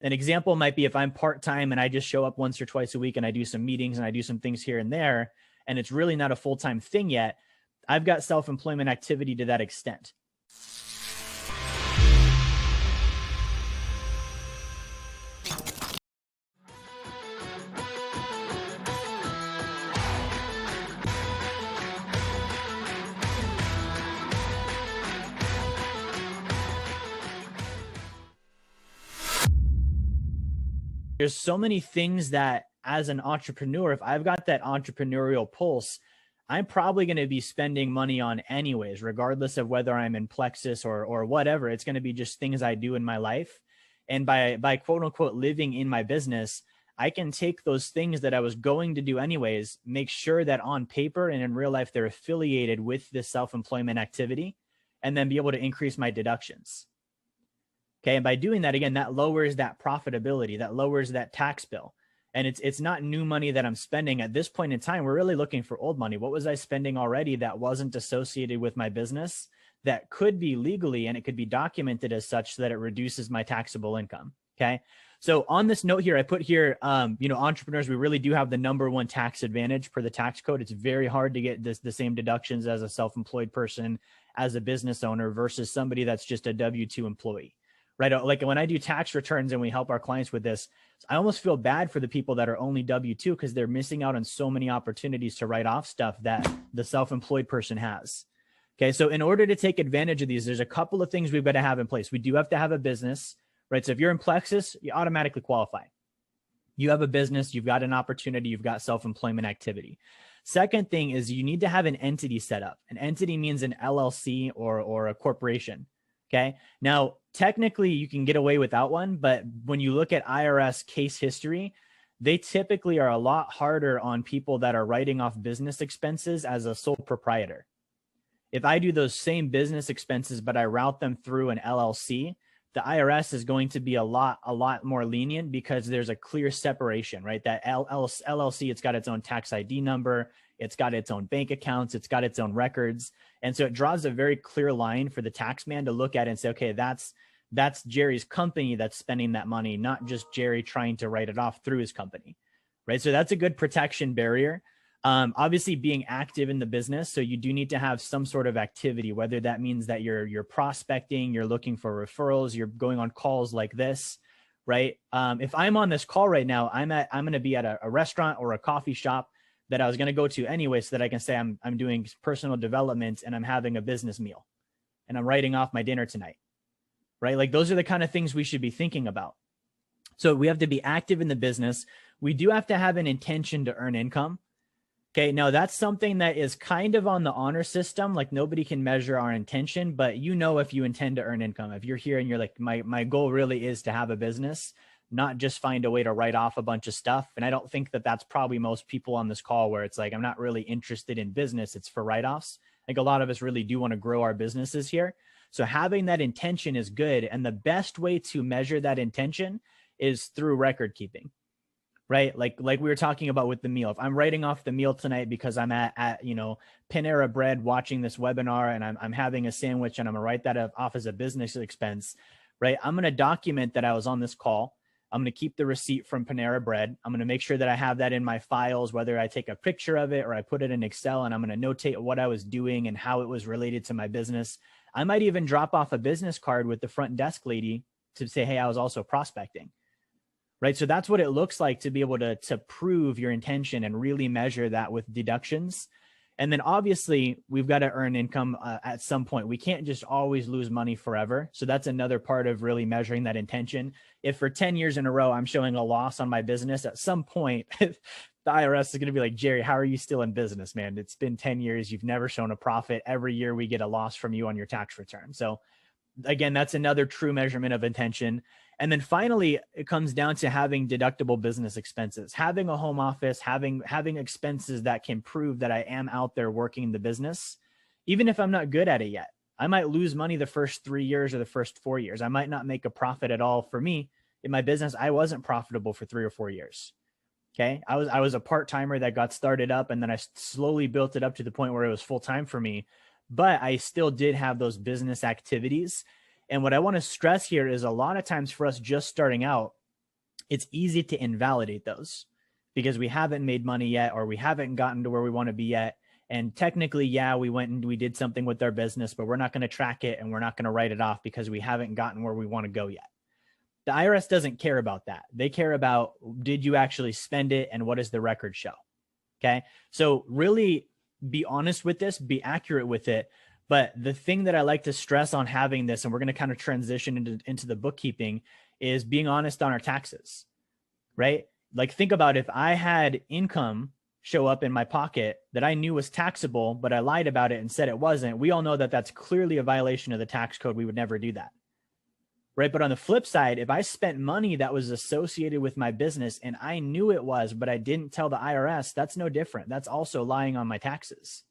An example might be if I'm part-time and I just show up once or twice a week and I do some meetings and I do some things here and there, and it's really not a full-time thing yet, I've got self-employment activity to that extent. There's so many things that as an entrepreneur, if I've got that entrepreneurial pulse, I'm probably going to be spending money on anyways, regardless of whether I'm in Plexus or whatever. It's going to be just things I do in my life. And by quote unquote living in my business, I can take those things that I was going to do anyways, make sure that on paper and in real life, they're affiliated with this self-employment activity, and then be able to increase my deductions. Okay. And by doing that, again, that lowers that profitability, that lowers that tax bill. And it's not new money that I'm spending at this point in time. We're really looking for old money. What was I spending already that wasn't associated with my business that could be legally, and it could be documented as such so that it reduces my taxable income? Okay. So on this note here, I put here, entrepreneurs, we really do have the #1 tax advantage per the tax code. It's very hard to get the same deductions as a self-employed person, as a business owner versus somebody that's just a W-2 employee. Right? Like when I do tax returns and we help our clients with this, I almost feel bad for the people that are only W-2 because they're missing out on so many opportunities to write off stuff that the self-employed person has. Okay. So in order to take advantage of these, there's a couple of things we've got to have in place. We do have to have a business, right? So if you're in Plexus, you automatically qualify. You have a business, you've got an opportunity, you've got self-employment activity. Second thing is you need to have an entity set up. An entity means an LLC or a corporation. Okay. Now, technically you can get away without one, but when you look at IRS case history, they typically are a lot harder on people that are writing off business expenses as a sole proprietor. If I do those same business expenses, but I route them through an LLC, the IRS is going to be a lot more lenient because there's a clear separation, right? That LLC, it's got its own tax ID number. It's got its own bank accounts. It's got its own records. And so it draws a very clear line for the tax man to look at and say, okay, that's Jerry's company that's spending that money, not just Jerry trying to write it off through his company, right? So that's a good protection barrier. Obviously being active in the business. So you do need to have some sort of activity, whether that means that you're prospecting, you're looking for referrals, you're going on calls like this, right? If I'm on this call right now, I'm going to be at a restaurant or a coffee shop that I was going to go to anyway, so that I can say I'm doing personal development and I'm having a business meal and I'm writing off my dinner tonight, right? Like those are the kind of things we should be thinking about. So we have to be active in the business. We do have to have an intention to earn income. Okay, now that's something that is kind of on the honor system. Like nobody can measure our intention, but you know if you intend to earn income. If you're here and you're like, my goal really is to have a business, not just find a way to write off a bunch of stuff. And I don't think that that's probably most people on this call where it's like, I'm not really interested in business. It's for write-offs. Like a lot of us really do want to grow our businesses here. So having that intention is good. And the best way to measure that intention is through record keeping, right? Like we were talking about with the meal. If I'm writing off the meal tonight because I'm at Panera Bread watching this webinar and I'm having a sandwich and I'm gonna write that off as a business expense, right? I'm going to document that I was on this call. I'm going to keep the receipt from Panera Bread. I'm going to make sure that I have that in my files, whether I take a picture of it or I put it in Excel, and I'm going to notate what I was doing and how it was related to my business. I might even drop off a business card with the front desk lady to say, hey, I was also prospecting, right? So that's what it looks like to be able to prove your intention and really measure that with deductions. And then obviously we've got to earn income at some point. We can't just always lose money forever. So that's another part of really measuring that intention. If for 10 years in a row, I'm showing a loss on my business, at some point, the IRS is going to be like, Jerry, how are you still in business, man? It's been 10 years. You've never shown a profit. Every year we get a loss from you on your tax return. So again, that's another true measurement of intention. And then finally, it comes down to having deductible business expenses, having a home office, having expenses that can prove that I am out there working the business, even if I'm not good at it yet. I might lose money the first 3 years or the first 4 years. I might not make a profit at all. For me, in my business, I wasn't profitable for 3 or 4 years. Okay. I was a part-timer that got started up, and then I slowly built it up to the point where it was full-time for me, but I still did have those business activities. And what I want to stress here is a lot of times for us just starting out, it's easy to invalidate those because we haven't made money yet, or we haven't gotten to where we want to be yet. And technically, yeah, we went and we did something with our business, but we're not going to track it and we're not going to write it off because we haven't gotten where we want to go yet. The IRS doesn't care about that. They care about, did you actually spend it and what does the record show? Okay. So really be honest with this, be accurate with it. But the thing that I like to stress on having this, and we're going to kind of transition into the bookkeeping, is being honest on our taxes, right? Like, think about if I had income show up in my pocket that I knew was taxable, but I lied about it and said it wasn't. We all know that that's clearly a violation of the tax code. We would never do that, right? But on the flip side, if I spent money that was associated with my business and I knew it was, but I didn't tell the IRS, that's no different. That's also lying on my taxes.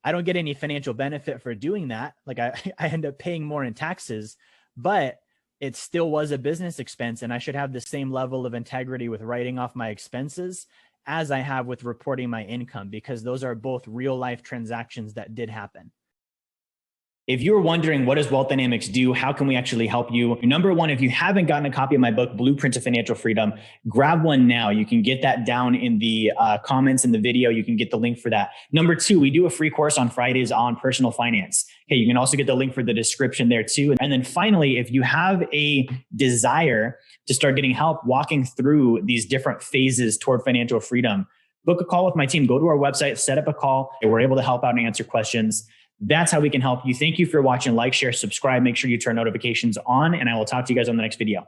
I don't get any financial benefit for doing that. Like I end up paying more in taxes, but it still was a business expense. And I should have the same level of integrity with writing off my expenses as I have with reporting my income, because those are both real life transactions that did happen. If you were wondering, what does Wealth Dynamics do? How can we actually help you? Number one, if you haven't gotten a copy of my book, Blueprint to Financial Freedom, grab one now. You can get that down in the comments in the video. You can get the link for that. Number two, we do a free course on Fridays on personal finance. Okay, you can also get the link for the description there too. And then finally, if you have a desire to start getting help walking through these different phases toward financial freedom, book a call with my team. Go to our website, set up a call. We're able to help out and answer questions. That's how we can help you. Thank you for watching. Like, share, subscribe. Make sure you turn notifications on, and I will talk to you guys on the next video.